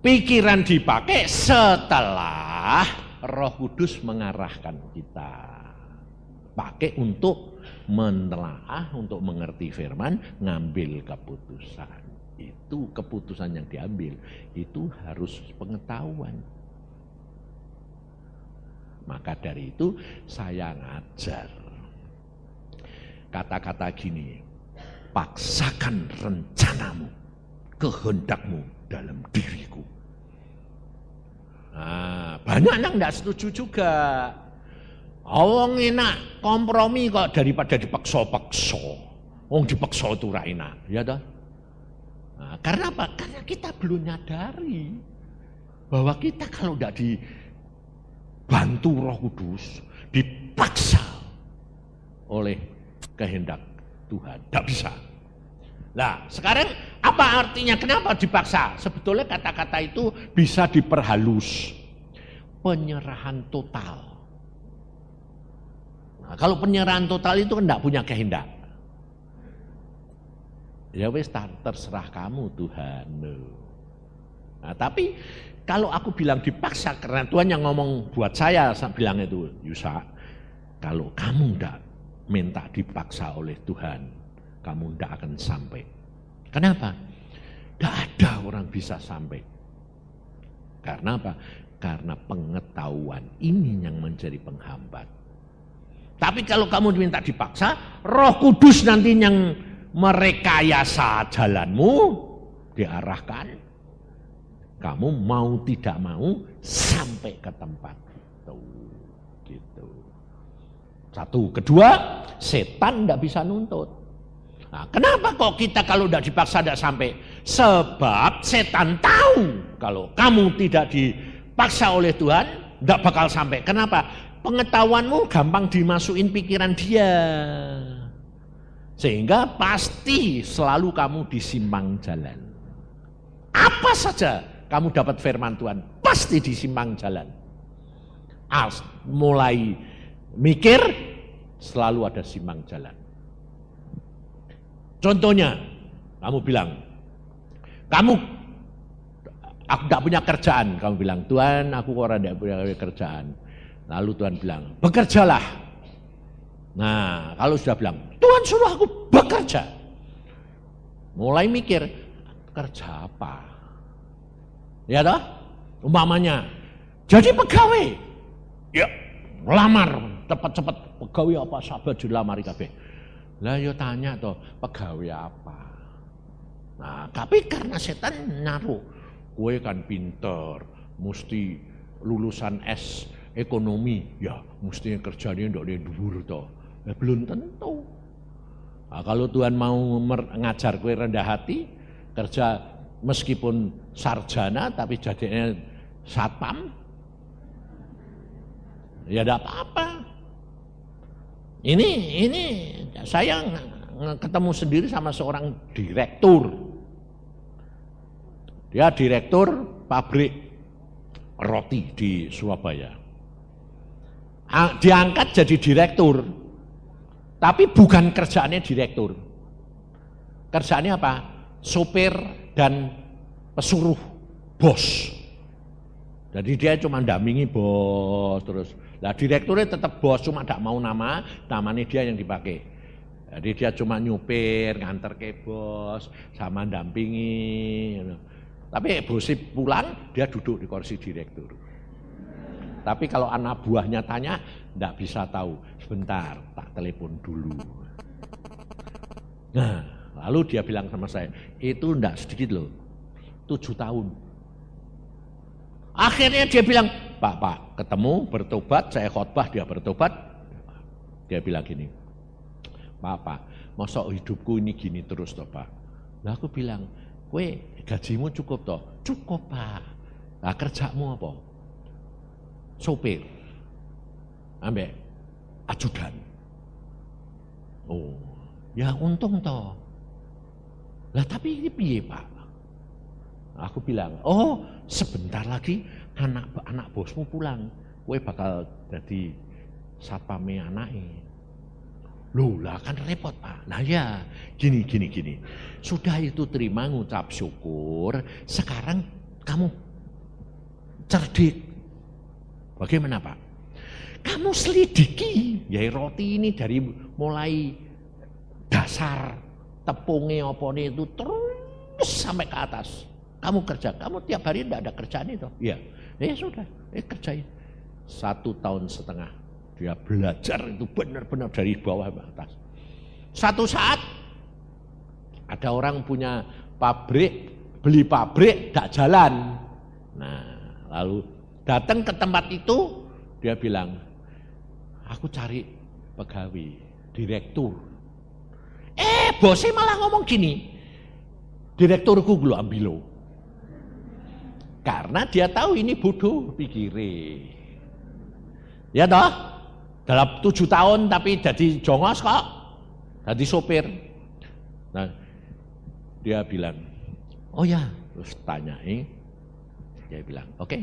Pikiran dipakai setelah Roh Kudus mengarahkan kita. Pakai untuk menelaah, untuk mengerti firman, ngambil keputusan. Itu keputusan yang diambil, itu harus pengetahuan. Maka dari itu saya ngajar. Kata-kata gini, paksakan rencanamu, kehendakmu dalam diriku. Nah, banyak yang tidak setuju juga. Wong enak kompromi kok daripada dipaksa-paksa. Wong dipaksa itu ra enak, ya toh? Nah, karena apa? Karena kita belum nyadari bahwa kita kalau tidak dibantu Roh Kudus, dipaksa oleh kehendak Tuhan, tidak bisa. Nah, sekarang apa artinya? Kenapa dipaksa? Sebetulnya kata-kata itu bisa diperhalus. Penyerahan total. Nah, kalau penyerahan total itu tidak punya kehendak. Ya wis, terserah kamu Tuhan. Nah, tapi kalau aku bilang dipaksa, karena Tuhan yang ngomong buat saya bilang itu, Yusa, kalau kamu tidak minta dipaksa oleh Tuhan, kamu tidak akan sampai. Kenapa? Tidak ada orang bisa sampai. Karena apa? Karena pengetahuan ini yang menjadi penghambat. Tapi kalau kamu diminta dipaksa, Roh Kudus nanti yang merekayasa jalanmu, diarahkan. Kamu mau tidak mau sampai ke tempat itu. Gitu. Satu. Kedua, setan tidak bisa nuntut. Nah, kenapa kok kita kalau tidak dipaksa tidak sampai? Sebab setan tahu kalau kamu tidak dipaksa oleh Tuhan, tidak bakal sampai. Kenapa? Pengetahuanmu gampang dimasukin pikiran dia. Sehingga pasti selalu kamu disimpang jalan. Apa saja kamu dapat firman Tuhan, pasti disimpang jalan. Mulai mikir, selalu ada simpang jalan. Contohnya, kamu bilang, aku tidak punya kerjaan. Kamu bilang, Tuhan aku orang tidak punya kerjaan. Lalu Tuhan bilang, bekerjalah. Nah, kalau sudah bilang, Tuhan suruh aku bekerja. Mulai mikir, kerja apa? Ya toh? Umpamanya, jadi pegawai. Ya, melamar, cepat-cepat pegawai apa sahabat dilamari kabeh. Lah yo tanya toh, pegawai apa? Nah, tapi karena setan naruh, kowe kan pinter, mesti lulusan S ekonomi, ya mesti kerjanya ndak dhuwur toh. Ya belum tentu. Nah, kalau Tuhan mau ngajar kowe rendah hati, kerja meskipun sarjana tapi jadinya satpam, ya tidak apa-apa. Ini saya ketemu sendiri sama seorang direktur. Dia direktur pabrik roti di Surabaya. Diangkat jadi direktur. Tapi bukan kerjaannya direktur. Kerjaannya apa? Sopir dan pesuruh bos. Jadi dia cuma dampingi bos terus. Lah direkturnya tetap bos, cuma tidak mau namanya dia yang dipakai. Jadi dia cuma nyupir, nganter ke bos, sama dampingi. Tapi bosnya pulang, dia duduk di kursi direktur. Tapi kalau anak buahnya tanya, tidak bisa tahu. Sebentar, tak telepon dulu. Nah, lalu dia bilang sama saya, itu tidak sedikit loh, 7 tahun. Akhirnya dia bilang, Pak, ketemu, bertobat, saya khotbah, dia bertobat. Dia bilang gini, Pak, masa hidupku ini gini terus toh Pak. Nah aku bilang, kowe gajimu cukup toh? Cukup Pak. Nah kerjamu apa? Sopir, ambek ajudan. Oh, ya untung toh. Lah tapi ini piye Pak? Aku bilang, oh sebentar lagi anak bosmu pulang, kowe bakal jadi satpame anake. Loh lah kan repot Pak. Nah ya gini. Sudah itu terima ngucap syukur, sekarang kamu cerdik. Bagaimana Pak? Kamu selidiki, ya roti ini dari mulai dasar tepungnya opone itu terus sampai ke atas. Kamu kerja, kamu tiap hari tidak ada kerjaan itu. Iya, ya sudah, kerjain. 1,5 tahun dia belajar itu benar-benar dari bawah ke atas. Satu saat ada orang punya pabrik, beli pabrik gak jalan. Nah, lalu datang ke tempat itu, dia bilang, aku cari pegawai, direktur. Bosnya malah ngomong gini, direkturku gulu ambilo. Karena dia tahu ini bodoh pikire. Ya toh, dalam 7 tahun tapi jadi jongos kok, jadi sopir. Nah, dia bilang, oh ya, terus tanyai, dia bilang, oke,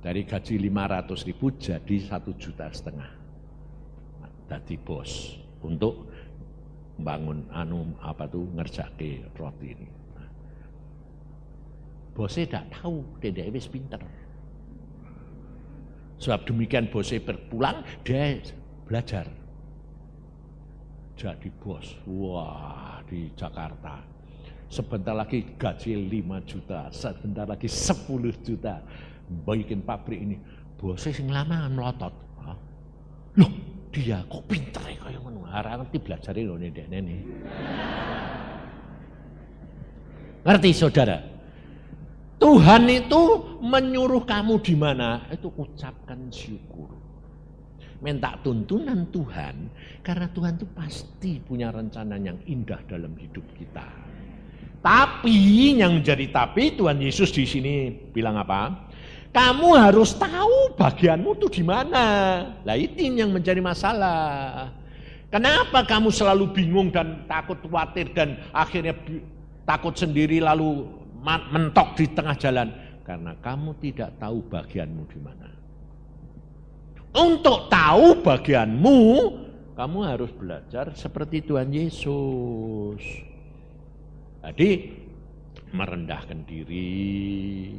dari gaji 500.000 jadi 1,5 juta. Jadi bos untuk bangun ngerjake roti ini. Nah, bosnya tidak tahu, dia wis pinter. Sebab demikian bosnya berpulang, dia belajar. Jadi bos, wah di Jakarta. Sebentar lagi gaji 5 juta, sebentar lagi 10 juta. Bikin pabrik ini, bosnya sing lama melotot. Loh, dia kok pinter ya kayak ngono. Harap ngerti belajar lho ini. Ngerti saudara? Tuhan itu menyuruh kamu di mana? Itu ucapkan syukur. Minta tuntunan Tuhan, karena Tuhan itu pasti punya rencana yang indah dalam hidup kita. Tapi yang menjadi tapi Tuhan Yesus di sini bilang apa? Kamu harus tahu bagianmu tuh di mana. Lah itu yang menjadi masalah. Kenapa kamu selalu bingung dan takut khawatir dan akhirnya takut sendiri lalu mentok di tengah jalan? Karena kamu tidak tahu bagianmu di mana. Untuk tahu bagianmu, kamu harus belajar seperti Tuhan Yesus. Jadi merendahkan diri.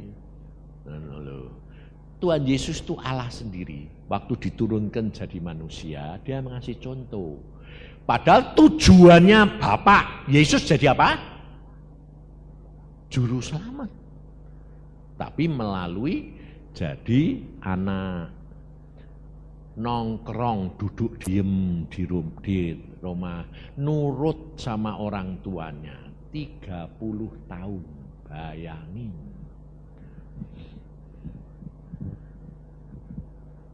Tuhan Yesus itu Allah sendiri. Waktu diturunkan jadi manusia, dia mengasih contoh. Padahal tujuannya Bapak Yesus jadi apa? Juru selamat. Tapi melalui jadi anak nongkrong, duduk diem di rumah, nurut sama orang tuanya 30 tahun. Bayangin.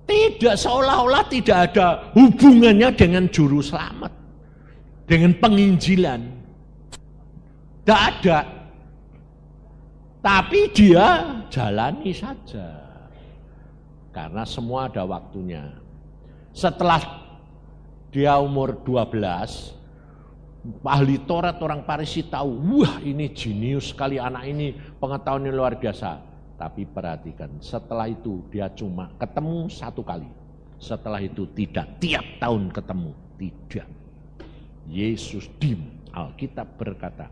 Tidak, seolah-olah tidak ada hubungannya dengan juru selamat, dengan penginjilan. Tidak ada. Tapi dia jalani saja. Karena semua ada waktunya. Setelah dia umur 12, ahli Taurat orang Farisi tahu, wah ini jenius sekali anak ini, pengetahuannya luar biasa. Tapi perhatikan, setelah itu dia cuma ketemu 1 kali. Setelah itu tidak tiap tahun ketemu, tidak. Yesus diam. Alkitab berkata,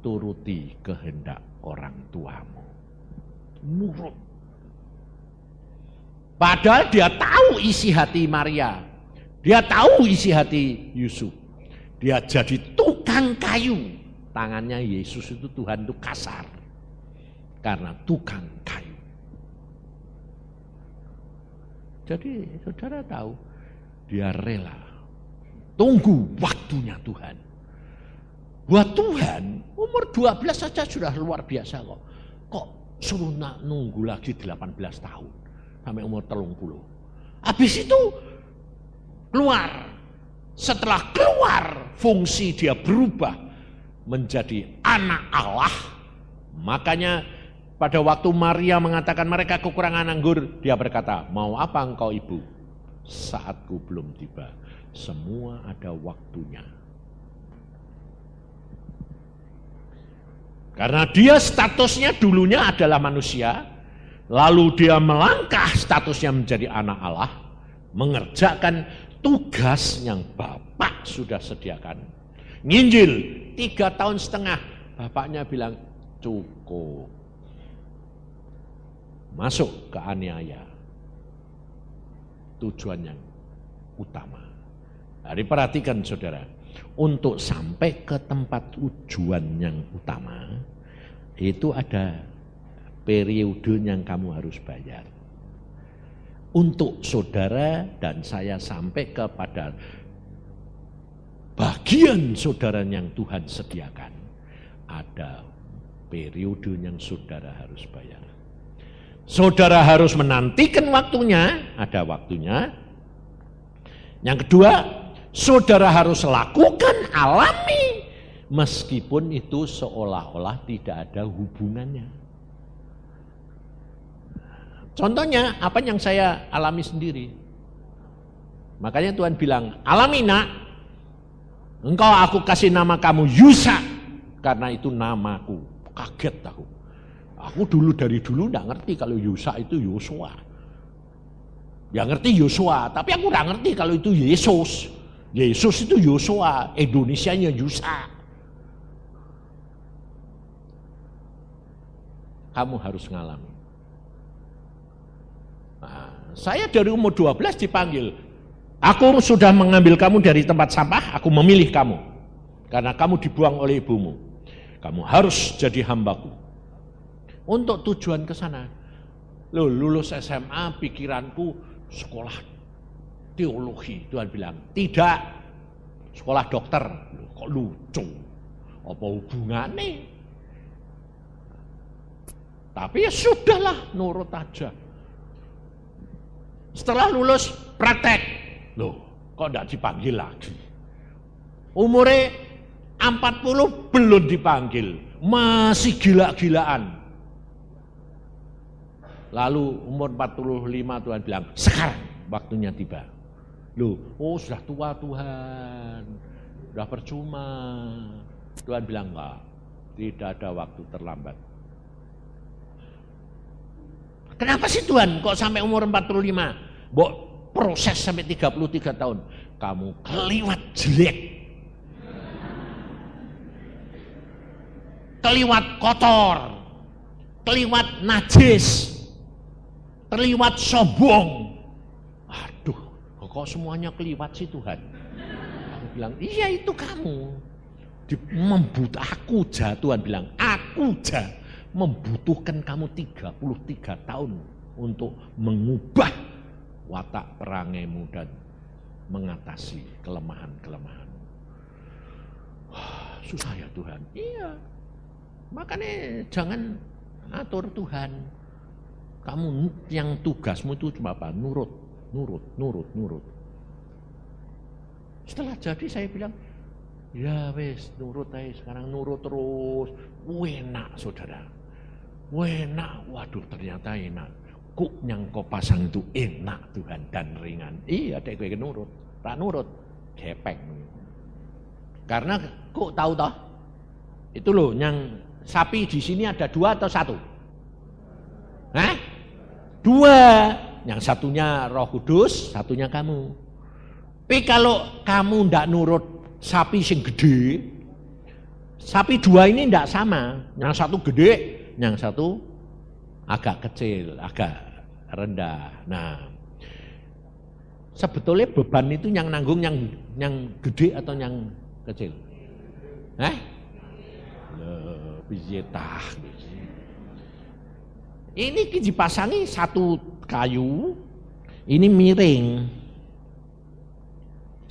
turuti kehendak orang tuamu. Nurut. Padahal dia tahu isi hati Maria. Dia tahu isi hati Yusuf. Dia jadi tukang kayu. Tangannya Yesus itu Tuhan itu kasar. Karena tukang kayu. Jadi saudara tahu, dia rela. Tunggu waktunya Tuhan. Buat Tuhan, umur 12 saja sudah luar biasa kok. Kok suruh nunggu lagi 18 tahun. Sampai umur 30. Habis itu keluar. Setelah keluar, fungsi dia berubah menjadi anak Allah. Makanya pada waktu Maria mengatakan mereka kekurangan anggur, dia berkata, mau apa engkau ibu? Saatku belum tiba. Semua ada waktunya. Karena dia statusnya dulunya adalah manusia, lalu dia melangkah statusnya menjadi anak Allah, mengerjakan tugas yang Bapak sudah sediakan. Nginjil 3,5 tahun, bapaknya bilang cukup. masuk ke aniaya. Tujuan yang utama. Jadi perhatikan saudara, untuk sampai ke tempat tujuan yang utama, itu ada periode yang kamu harus bayar. Untuk saudara dan saya sampai kepada bagian saudara yang Tuhan sediakan, ada periode yang saudara harus bayar. Saudara harus menantikan waktunya, ada waktunya. Yang kedua, saudara harus lakukan, alami, meskipun itu seolah-olah tidak ada hubungannya. Contohnya, apa yang saya alami sendiri. Makanya Tuhan bilang, alami nak, engkau aku kasih nama kamu Yusa, karena itu namaku. Kaget aku. Aku dari dulu enggak ngerti kalau Yusa itu Yosua. Ya ngerti Yosua, tapi aku enggak ngerti kalau itu Yesus. Yesus itu Yosua, Indonesianya Yusa. Kamu harus ngalami. Nah, saya dari umur 12 dipanggil. Aku sudah mengambil kamu dari tempat sampah, aku memilih kamu. Karena kamu dibuang oleh ibumu. Kamu harus jadi hambaku. Untuk tujuan ke sana. Loh, lulus SMA pikiranku sekolah teologi. Tuhan bilang, tidak. Sekolah dokter. Loh, kok lucu. Apa hubungannya? Tapi ya sudahlah, nurut aja. Setelah lulus praktek. Loh, kok enggak dipanggil lagi? Umurnya 40 belum dipanggil. Masih gila-gilaan. Lalu umur 45 Tuhan bilang, sekarang waktunya tiba. Loh, oh sudah tua Tuhan, sudah percuma. Tuhan bilang, enggak, tidak ada waktu terlambat. Kenapa sih Tuhan kok sampai umur 45? Mbok proses sampai 33 tahun. Kamu keliwat jelek. Keliwat kotor. Keliwat najis. Terliwat sombong. Aduh, kok semuanya keliwat sih Tuhan? Aku bilang, iya itu kamu. Aku Tuhan bilang, aku membutuhkan kamu 33 tahun untuk mengubah watak perangaimu dan mengatasi kelemahan-kelemahan. Wah, susah ya Tuhan. Iya. Makanya jangan atur Tuhan. Kamu yang tugasmu itu cuma apa? Nurut. Setelah jadi saya bilang, ya wes nurut aja sekarang, nurut terus. Enak saudara. Enak, waduh ternyata enak. Kuk yang kau pasang itu enak Tuhan dan ringan. Iya dek gue nurut. Tak nurut, gepeng. Karena kuk tahu toh? Itu loh yang sapi di sini ada 2 atau 1? Hah? 2, yang satunya Roh Kudus, satunya kamu. Tapi kalau kamu ndak nurut sapi sing gede, sapi 2 ini ndak sama. Yang satu gede, yang satu agak kecil, agak rendah. Nah, sebetulnya beban itu yang nanggung yang gede atau yang kecil? Piye tah. Ini dipasangi satu kayu, ini miring.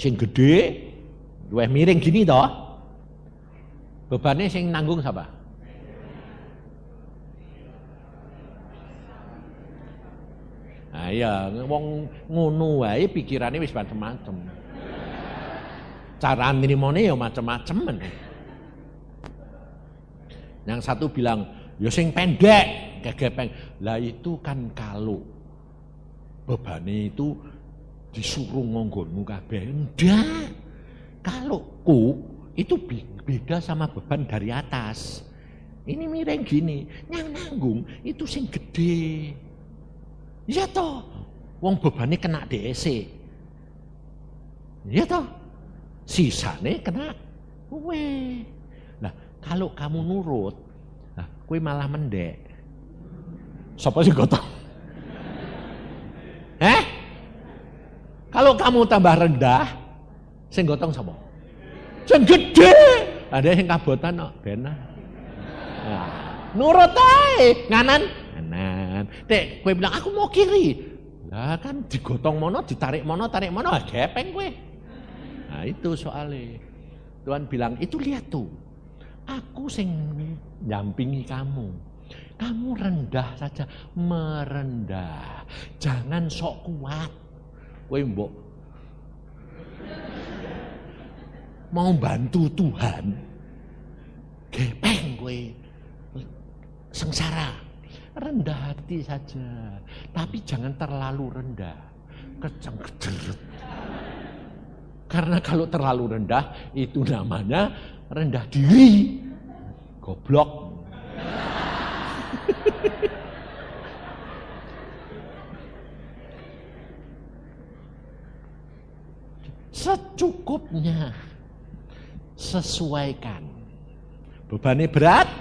Sing gede, luwih miring gini toh. Bebannya sing nanggung siapa? Nah ya, wong ngono wae pikirane wis macem-macem. Cara nrimone ya macem-macem. Yang satu bilang, ya sing pendek. Kegepeng. Lah itu kan kalau bebannya itu disuruh ngonggonmu kabeh. Enggak. Kalau itu beda sama beban dari atas. Ini miring gini, yang nanggung itu sing gede. Ya toh, wong bebannya kena DC. Ya toh, sisane kena kowe. Nah, kalau kamu nurut, kowe malah mendek. Sapa sing gotong? Kalau kamu tambah rendah, sing gotong sapa? Sing gede. Ada sing kabotan kok benar. Nurut ae, nganan. Tek kowe bilang aku mau kiri. Lah kan digotong mono, ditarik mono, gepeng kowe. Nah itu soalnya. Tuhan bilang, itu lihat tuh. Aku sing nyampingi kamu. Kamu rendah saja, merendah. Jangan sok kuat. Kowe mbok mau bantu Tuhan. Gepeng kowe. Sengsara. Rendah hati saja. Tapi jangan terlalu rendah. Kejang-kejeret. Karena kalau terlalu rendah, itu namanya rendah diri. Goblok. Secukupnya. Sesuaikan. Bebannya berat.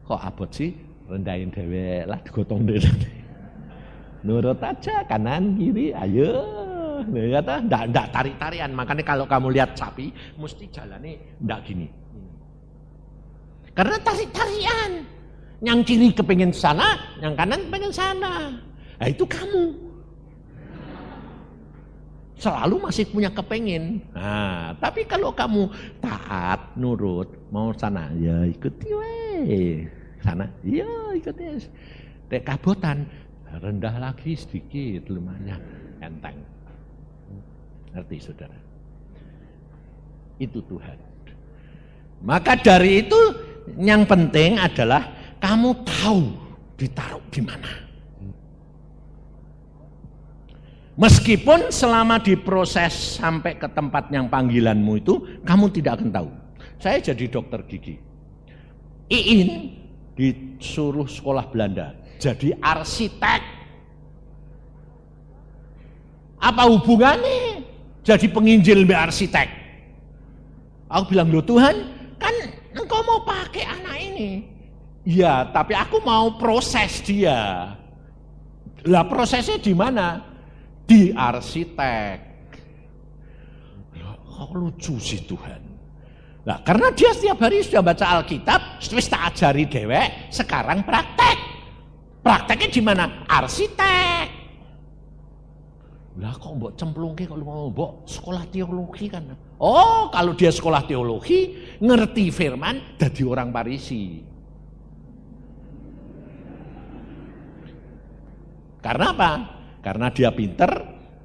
Kok abot sih? Rendahin dewek lah, digotong dhewe. Nurut aja, kanan, kiri, ayo. Ya toh, ndak tarik-tarian. Makanya kalau kamu lihat sapi, mesti jalannya ndak gini. Karena tarik-tarian. Yang kiri kepingin sana, yang kanan kepingin sana. Nah itu kamu. Selalu masih punya kepingin. Nah, tapi kalau kamu taat, nurut, mau sana, ya ikuti weh. Sana, iya ikuti. Dek kabotan, rendah lagi sedikit, lumayan, enteng. Ngerti saudara? Itu Tuhan. Maka dari itu yang penting adalah kamu tahu ditaruh di mana. Meskipun selama diproses sampai ke tempat yang panggilanmu itu, kamu tidak akan tahu. Saya jadi dokter gigi. Iin disuruh sekolah Belanda, jadi arsitek. Apa hubungannya? Jadi penginjil mbak arsitek. Aku bilang, loh Tuhan, kan engkau mau pakai anak ini. Ya, tapi aku mau proses dia. Lah prosesnya di mana? Di arsitek. Kok lucu sih Tuhan. Nah, karena dia setiap hari sudah baca Alkitab, wis tak ajari dewek, sekarang praktek. Prakteknya di mana? Arsitek. Lah kok mbok cemplungke kok lu mbok sekolah teologi kan. Oh, kalau dia sekolah teologi, ngerti firman, jadi orang Parisi. Karena apa? Karena dia pinter,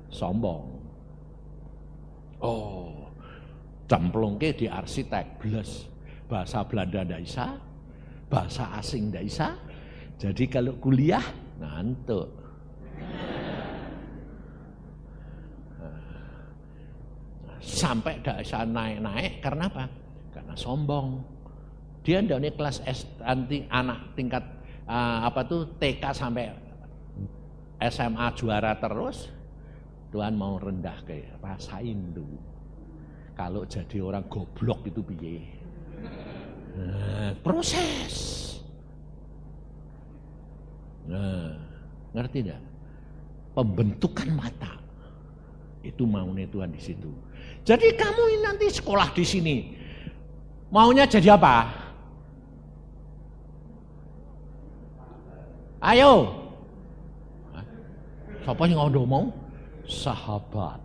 sombong. Oh, cemplungke di arsitek, beles. Bahasa Belanda ndak bisa, bahasa asing ndak bisa. Jadi kalau kuliah ngantuk. Sampai tidak bisa naik-naik karena apa? Karena sombong. Dia dari kelas anak tingkat TK sampai SMA juara terus. Tuhan mau rendah kayak rasain dulu. Kalau jadi orang goblok itu piye? Proses. Ngerti enggak? Pembentukan mata. Itu maunya Tuhan di situ. Jadi kamu nanti sekolah di sini, maunya jadi apa? Ayo. Siapa yang ngomong? Sahabat.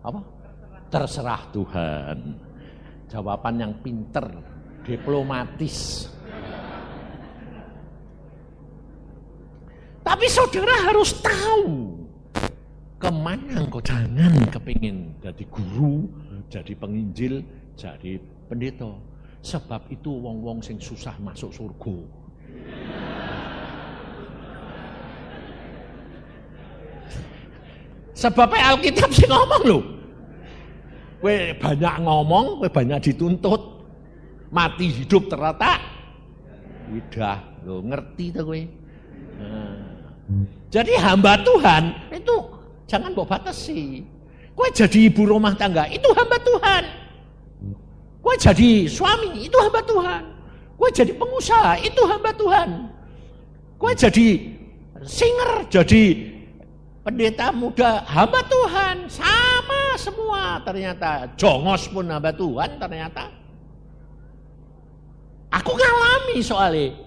Apa? Terserah Tuhan. Jawaban yang pinter, diplomatis. Tapi saudara harus tahu kemana engkau. Jangan kepingin jadi guru, jadi penginjil, jadi pendeta. Sebab itu wong-wong sing susah masuk surga. Sebabnya Alkitab sih ngomong loh. Kowe banyak ngomong, kowe banyak dituntut. Mati hidup terletak. Udah, lo ngerti tuh kowe. Jadi hamba Tuhan itu jangan bawa batasi. Kowe jadi ibu rumah tangga itu hamba Tuhan. Kowe jadi suami itu hamba Tuhan. Kowe jadi pengusaha, itu hamba Tuhan. Kowe jadi singer, jadi pendeta muda, hamba Tuhan. Sama semua ternyata. Jongos pun hamba Tuhan ternyata. Aku ngalami soalnya.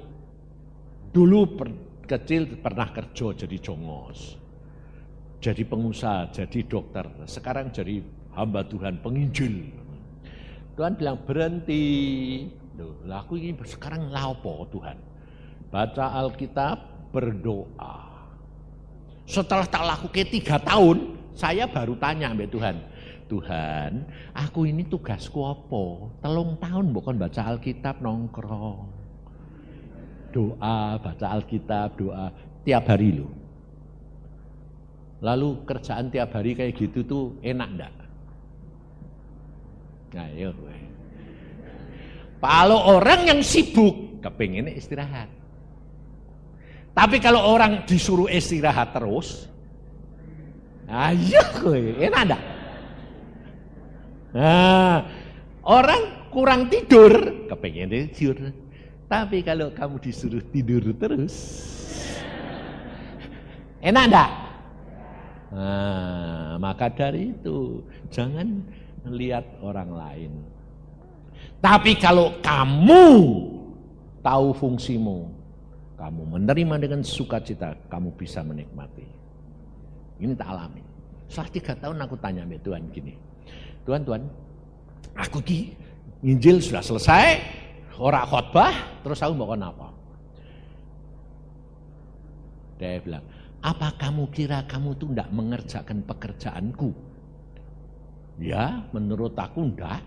Dulu kecil pernah kerja jadi jongos. Jadi pengusaha, jadi dokter. Sekarang jadi hamba Tuhan, penginjil. Tuhan bilang berhenti. Loh, aku ini sekarang lapo Tuhan. Baca Alkitab, berdoa. Setelah tak lakukan 3 tahun, saya baru tanya sama Tuhan. Tuhan, aku ini tugasku apa? 3 tahun bukan baca Alkitab nongkrong. Doa, baca Alkitab, doa. Tiap hari loh. Lalu kerjaan tiap hari kayak gitu tuh enak enggak? Nah, ya gue. Kalau orang yang sibuk, kepengennya istirahat. Tapi kalau orang disuruh istirahat terus, ayo gue, enak enggak? Nah, orang kurang tidur, kepengennya tidur. Tapi kalau kamu disuruh tidur terus, enak enggak? Nah, maka dari itu jangan melihat orang lain. Tapi kalau kamu tahu fungsimu, kamu menerima dengan sukacita, kamu bisa menikmati. Ini tak alami. Setelah 3 tahun aku tanya sama Tuhan gini, Tuhan, aku nginjil sudah selesai, ora khotbah, terus aku mau apa? Dia bilang, apa kamu kira kamu tuh enggak mengerjakan pekerjaanku? Ya, menurut aku enggak.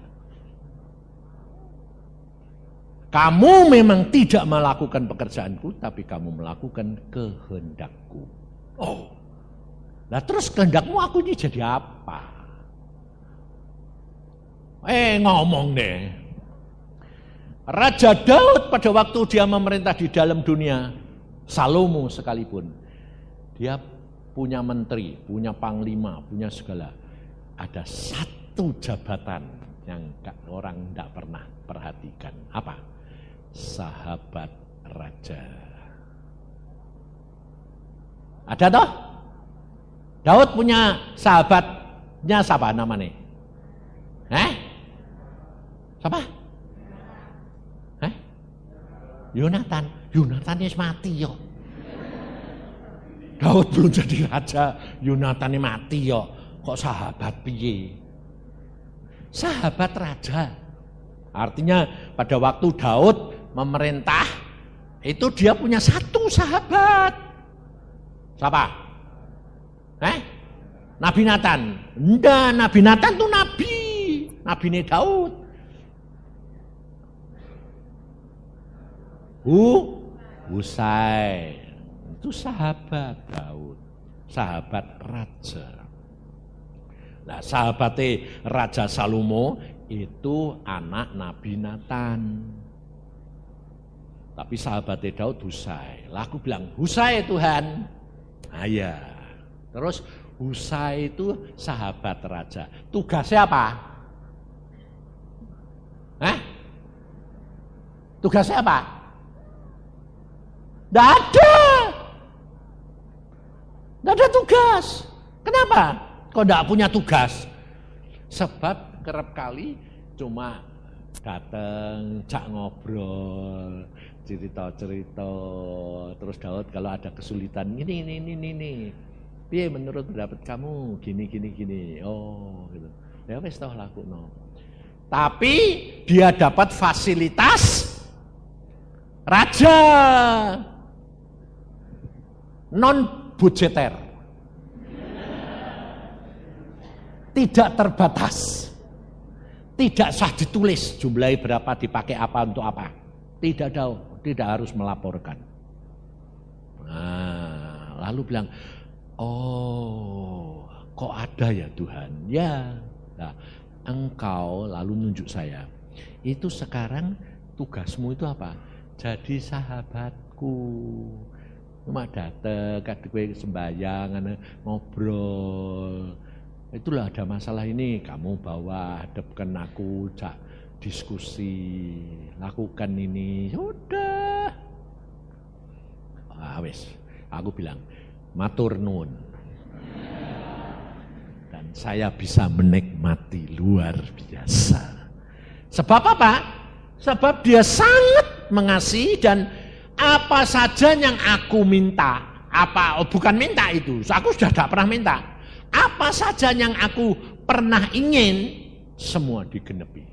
Kamu memang tidak melakukan pekerjaanku, tapi kamu melakukan kehendakku. Oh, nah terus kehendakmu aku ini jadi apa? Ngomong deh. Raja Daud pada waktu dia memerintah di dalam dunia, Salomo sekalipun, dia punya menteri, punya panglima, punya segala. Ada satu jabatan yang orang tidak pernah perhatikan. Apa? Sahabat raja. Ada toh? Daud punya sahabatnya siapa namanya? Siapa? Yonatan. Yonatan ini mati yo. Daud belum jadi raja, Yonatan ini mati yo. Kok sahabat piye? Sahabat raja. Artinya pada waktu Daud memerintah, itu dia punya satu sahabat. Siapa? Nabi Nathan. Enggak, Nabi Nathan itu nabi. Nabi ini Daud. Husai. Itu sahabat Daud. Sahabat raja. Nah, sahabatnya Raja Salomo itu anak Nabi Nathan. Tapi sahabatnya Daud Husai. Lah aku bilang, Husai Tuhan. Ya. Terus Husai itu sahabat raja. Tugasnya apa? Tugasnya apa? Tidak ada. Tidak ada tugas. Kenapa? Kok tidak punya tugas? Sebab kerap kali cuma datang, cak ngobrol, cerita-cerita. Terus Daud kalau ada kesulitan, ini. Piye menurut pendapat kamu? Gini. Oh, gitu. Ya wis toh lakuno. Tapi dia dapat fasilitas raja non budgeter. Tidak terbatas. Tidak sah ditulis jumlahnya berapa, dipakai apa, untuk apa. Tidak harus melaporkan. Nah, lalu bilang, oh, kok ada ya Tuhan? Ya. Nah, engkau lalu nunjuk saya. Itu sekarang tugasmu itu apa? Jadi sahabatku. Cuma datang, kadang sembahyang, ngobrol. Itulah ada masalah ini, kamu bawa, hadapkan aku, diskusi, lakukan ini, sudah. Wes, aku bilang, matur nuwun. Dan saya bisa menikmati luar biasa. Sebab apa? Sebab dia sangat mengasihi dan apa saja yang aku minta, bukan minta itu, aku sudah tidak pernah minta. Apa saja yang aku pernah ingin, semua digenepi.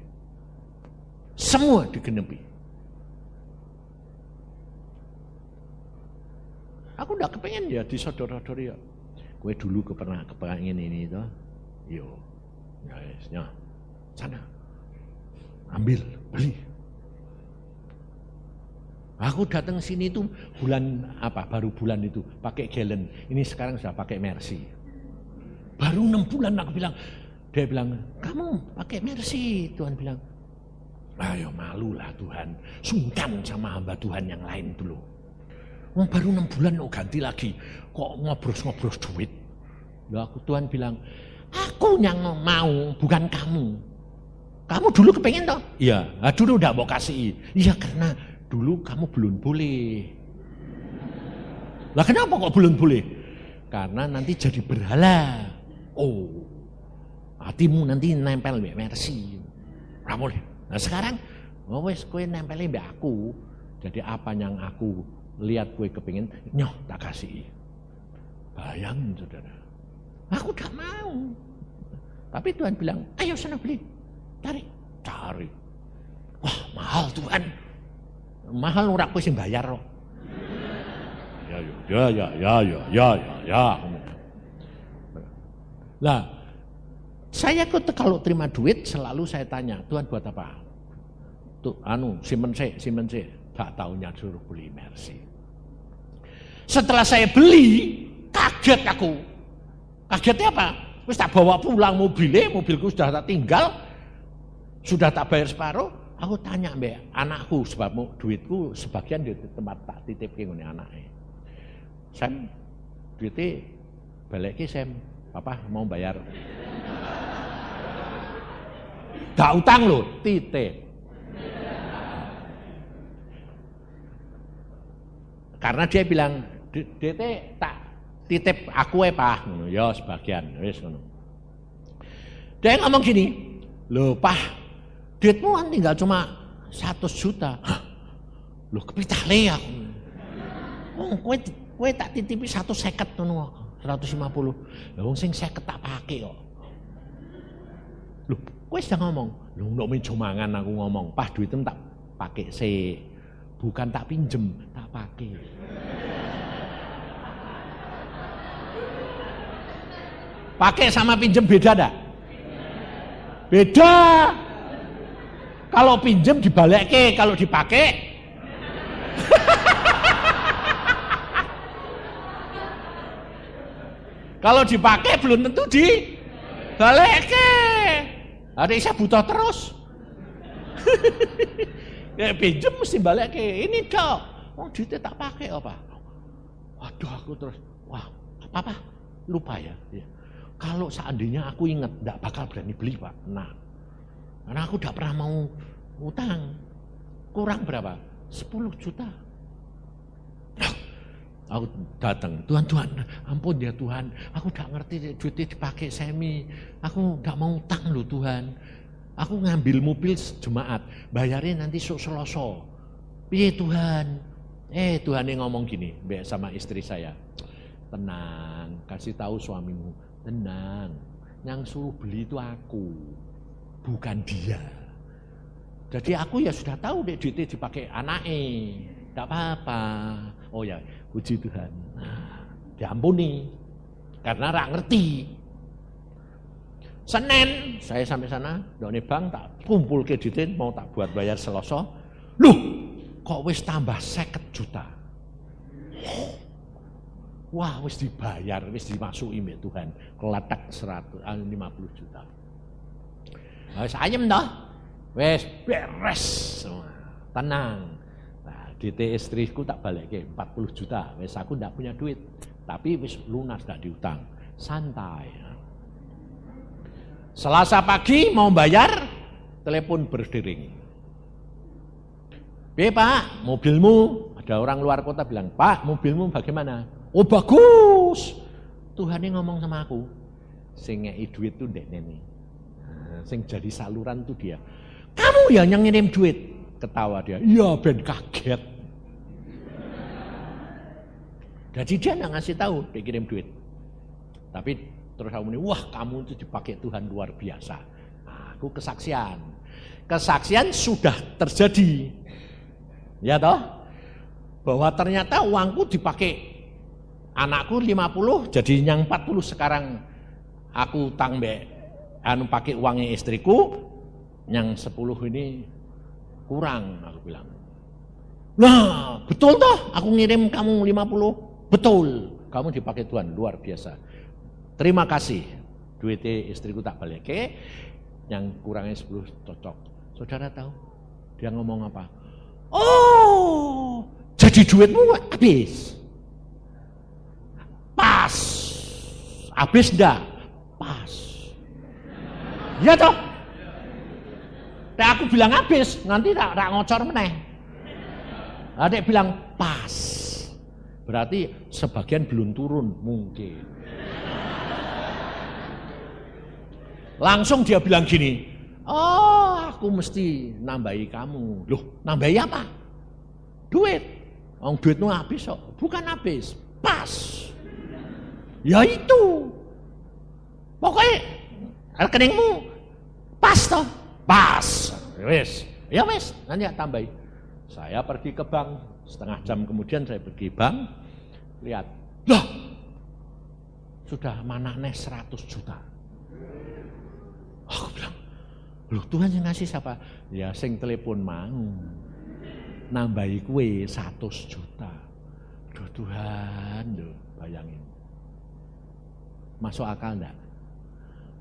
Semua digenepi. Aku tidak kepengen ya disodor-sodori ya. Gue dulu kepengen ini itu. Yo, ya, sana. Ambil, beli. Aku datang sini tuh baru bulan itu pakai Galen. Ini sekarang sudah pakai Mercy. Baru 6 bulan aku bilang, dia bilang, kamu pakai Mercy. Tuhan bilang, ayo malulah Tuhan, sungkan sama hamba Tuhan yang lain dulu. Baru 6 bulan ganti lagi, kok ngobros-ngobros duit. Tuhan bilang, aku yang mau, bukan kamu. Kamu dulu kepengen toh? Iya, dulu udah mau kasih. Iya karena dulu kamu belum boleh. Lah kenapa kok belum boleh? Karena nanti jadi berhala. Oh, hatimu nanti nempel mbak Mercy. Ora boleh. Nah sekarang, wes kowe nempelin mbak aku. Jadi apa yang aku lihat kowe kepingin, nyoh tak kasih. Bayangin saudara. Aku gak mau. Tapi Tuhan bilang, ayo sana beli. Cari. Wah mahal Tuhan. Mahal ora kowe sing bayar kok. Ya. Lah, saya kalau terima duit selalu saya tanya, Tuhan buat apa? Tuh, simpen sih. Tak taunya suruh beli Mercy. Setelah saya beli, kaget aku. Kagetnya apa? Wis tak bawa pulang mobilku sudah tak tinggal, sudah tak bayar separuh. Aku tanya mbak anakku, sebab duitku sebagian di tempat tak titip ngene anake. Sam, duitnya balik ke Sam. Papa mau bayar. Gak utang loh, titip. Karena dia bilang, DT tak titip aku Pak. Ya sebagian, wis ngono. Dia ngomong gini, "Loh, Pak, duitmu kan tinggal cuma 100 juta." Loh, kepitale aku. Oh, kowe tak titipi 150 ngono. 150. Lah wong sing 50 tak pake kok. Loh, kowe sudah ngomong. Loh, nek meja mangan aku ngomong, "Pas duitmu tak pakai sik. Bukan tak pinjem, tak pakai." Pakai sama pinjem beda enggak? Beda. Kalau pinjem dibalekke, kalau dipakai kalau dipakai belum tentu dibalekke. Ada saya butuh terus. Ya pinjem mesti balekke. Ini dok. Oh duitnya tak pakai apa? Waduh aku terus. Wah apa? Lupa ya. Kalau seandainya aku ingat, enggak bakal berani beli Pak. Nah, karena aku enggak pernah mau utang. Kurang berapa? 10 juta. Aku datang, Tuhan, ampun ya Tuhan. Aku enggak ngerti duitnya dipakai semi. Aku enggak mau utang loh Tuhan. Aku ngambil mobil jemaat, bayarin nanti Selasa. Piye Tuhan? Tuhan yang ngomong gini, sama istri saya. Tenang, kasih tahu suamimu. Tenang, yang suruh beli itu aku, bukan dia. Jadi aku ya sudah tahu deh duitnya dipakai anaknya, tidak apa-apa. Oh ya, puji Tuhan. Nah, diampuni, karena rak ngerti. Senin saya sampai sana, doni bank tak kumpul ke duitnya mau tak buat bayar Selasa. Loh, kok wis tambah 50 juta. Wah, wis dibayar, wis dimasuki mbek Tuhan. Kelatak 150 juta. Wis ayem toh. Wis beres semua. Tenang. Nah, DT istriku tak balikke 40 juta. Wis aku ndak punya duit, tapi wis lunas ndak diutang. Santai. Selasa pagi mau bayar, telepon berdering. Pak, mobilmu, ada orang luar kota bilang, Pak, mobilmu bagaimana? Oh bagus, Tuhan ini ngomong sama aku, sing ngei duit tuh dek nene, sing jadi saluran tuh dia. Kamu ya yang ngirim duit, ketawa dia, iya ben kaget. Jadi dia nggak ngasih tahu dia kirim duit, tapi terus aku ini, wah kamu itu dipakai Tuhan luar biasa. Nah, aku kesaksian sudah terjadi, ya toh, bahwa ternyata uangku dipakai. Anakku 50 jadi yang 40 sekarang aku utang pakai uangnya istriku, yang 10 ini kurang, aku bilang. Nah, betul toh aku ngirim kamu 50? Betul, kamu dipakai Tuhan luar biasa. Terima kasih. Duitnya istriku tak balik. Yang kurangnya 10 cocok. Saudara tahu dia ngomong apa? Oh, jadi duitmu habis. Pas. Habis enggak? Pas. Ya toh? Aku bilang habis, nanti tak ngocor meneh. Adek bilang pas. Berarti sebagian belum turun mungkin. Langsung dia bilang gini, oh aku mesti nambahi kamu. Loh, nambahi apa? Duit. Duitmu habis kok. Bukan habis, pas. Ya itu. Pokoknya rekeningmu pas toh? Pas. Ya wes, nanti tambahi. Saya pergi ke bank, setengah jam kemudian saya pergi bank, lihat, loh, sudah manaknya 100 juta. Aku bilang, loh Tuhan yang ngasih siapa? Ya sing telepon mau, nambahi kue 100 juta. Duh Tuhan, loh, bayangin. Masuk akal enggak?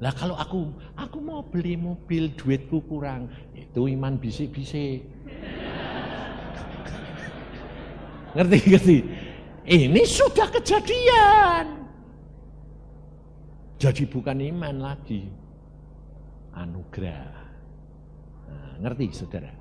Lah kalau aku mau beli mobil, duitku kurang, itu iman bisik-bisik. Ngerti? Ini sudah kejadian. Jadi bukan iman lagi, anugerah. Nah, ngerti saudara?